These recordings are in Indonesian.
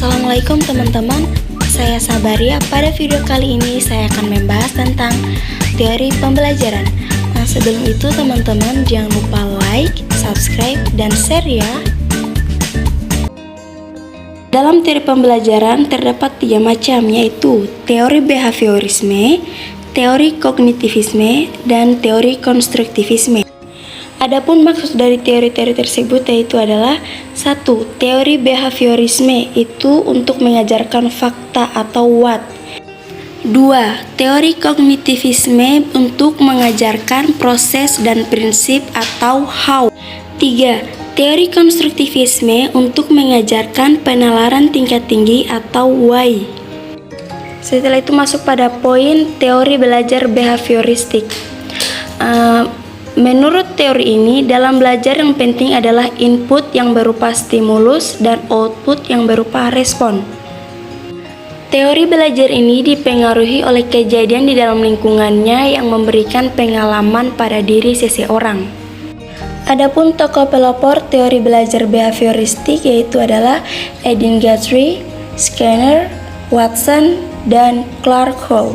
Assalamualaikum teman-teman, saya Sabaria. Pada video kali ini saya akan membahas tentang teori pembelajaran. Nah, sebelum itu teman-teman jangan lupa like, subscribe, dan share ya. Dalam teori pembelajaran terdapat 3 macam, yaitu teori behaviorisme, teori kognitivisme, dan teori konstruktivisme. Adapun maksud dari teori-teori tersebut yaitu adalah 1. Teori behaviorisme itu untuk mengajarkan fakta atau what. 2. Teori kognitivisme untuk mengajarkan proses dan prinsip atau how. 3. Teori konstruktivisme untuk mengajarkan penalaran tingkat tinggi atau why. Setelah itu masuk pada poin teori belajar behavioristik. Menurut teori ini, dalam belajar yang penting adalah input yang berupa stimulus dan output yang berupa respon. Teori belajar ini dipengaruhi oleh kejadian di dalam lingkungannya yang memberikan pengalaman pada diri seseorang. Adapun tokoh pelopor teori belajar behavioristik yaitu adalah Edin Guthrie, Skinner, Watson, dan Clark Hall.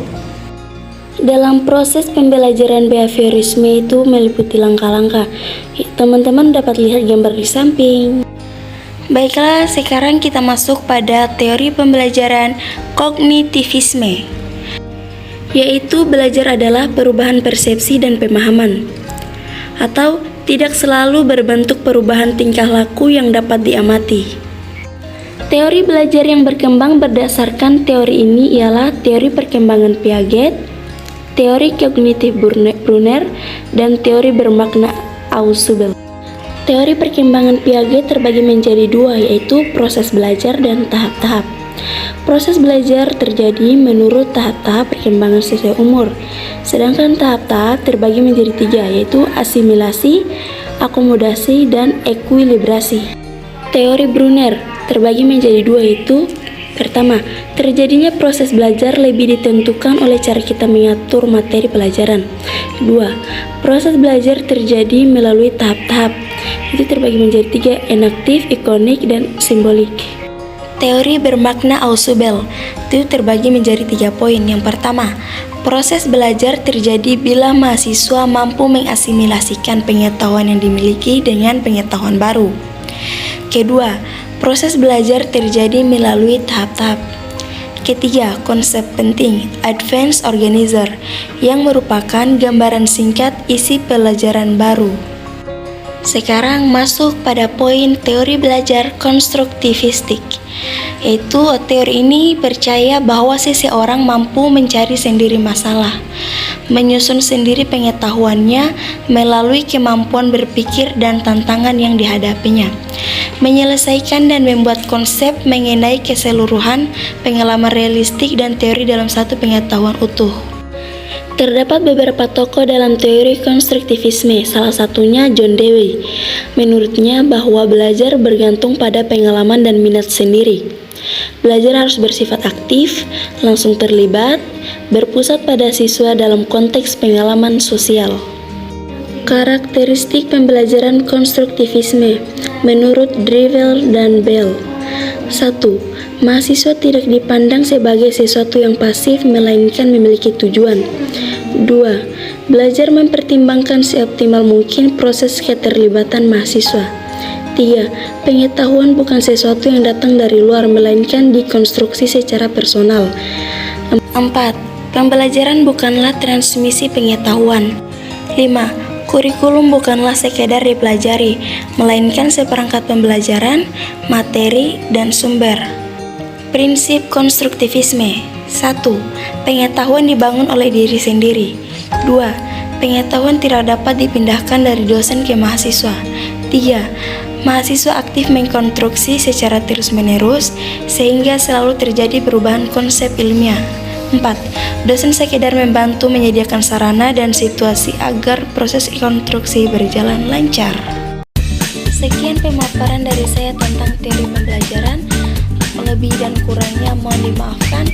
Dalam proses pembelajaran behaviorisme itu meliputi langkah-langkah. Teman-teman dapat lihat gambar di samping. Baiklah, sekarang kita masuk pada teori pembelajaran kognitivisme, yaitu belajar adalah perubahan persepsi dan pemahaman, atau tidak selalu berbentuk perubahan tingkah laku yang dapat diamati. Teori belajar yang berkembang berdasarkan teori ini ialah teori perkembangan Piaget, teori kognitif Brunner, dan teori bermakna Ausubel. Teori perkembangan Piaget terbagi menjadi 2, yaitu proses belajar dan tahap-tahap. Proses belajar terjadi menurut tahap-tahap perkembangan sesuai umur, sedangkan tahap-tahap terbagi menjadi 3, yaitu asimilasi, akomodasi, dan ekuilibrasi. Teori Brunner terbagi menjadi 2, yaitu pertama, terjadinya proses belajar lebih ditentukan oleh cara kita mengatur materi pelajaran. Kedua, proses belajar terjadi melalui tahap-tahap. Itu terbagi menjadi 3, enaktif, ikonik, dan simbolik. Teori bermakna Ausubel itu terbagi menjadi 3 poin. Yang pertama, proses belajar terjadi bila mahasiswa mampu mengasimilasikan pengetahuan yang dimiliki dengan pengetahuan baru. Kedua, proses belajar terjadi melalui tahap-tahap. Ketiga, konsep penting, advanced organizer, yang merupakan gambaran singkat isi pelajaran baru. Sekarang masuk pada poin teori belajar konstruktivistik, yaitu teori ini percaya bahwa seseorang mampu mencari sendiri masalah, menyusun sendiri pengetahuannya melalui kemampuan berpikir dan tantangan yang dihadapinya, menyelesaikan dan membuat konsep mengenai keseluruhan pengalaman realistik dan teori dalam satu pengetahuan utuh. Terdapat beberapa tokoh dalam teori konstruktivisme, salah satunya John Dewey. Menurutnya bahwa belajar bergantung pada pengalaman dan minat sendiri. Belajar harus bersifat aktif, langsung terlibat, berpusat pada siswa dalam konteks pengalaman sosial. Karakteristik pembelajaran konstruktivisme menurut Drewel dan Bell. 1. Mahasiswa tidak dipandang sebagai sesuatu yang pasif melainkan memiliki tujuan. 2. Belajar mempertimbangkan seoptimal mungkin proses keterlibatan mahasiswa. 3. Pengetahuan bukan sesuatu yang datang dari luar melainkan dikonstruksi secara personal. 4. Pembelajaran bukanlah transmisi pengetahuan. 5. Kurikulum bukanlah sekedar dipelajari, melainkan seperangkat pembelajaran, materi, dan sumber. Prinsip konstruktivisme. 1. Pengetahuan dibangun oleh diri sendiri. 2. Pengetahuan tidak dapat dipindahkan dari dosen ke mahasiswa. 3. Mahasiswa aktif mengkonstruksi secara terus-menerus sehingga selalu terjadi perubahan konsep ilmiah. 4. Dosen sekedar membantu menyediakan sarana dan situasi agar proses konstruksi berjalan lancar. Sekian pemaparan dari saya tentang teori pembelajaran. Lebih dan kurangnya mohon dimaafkan.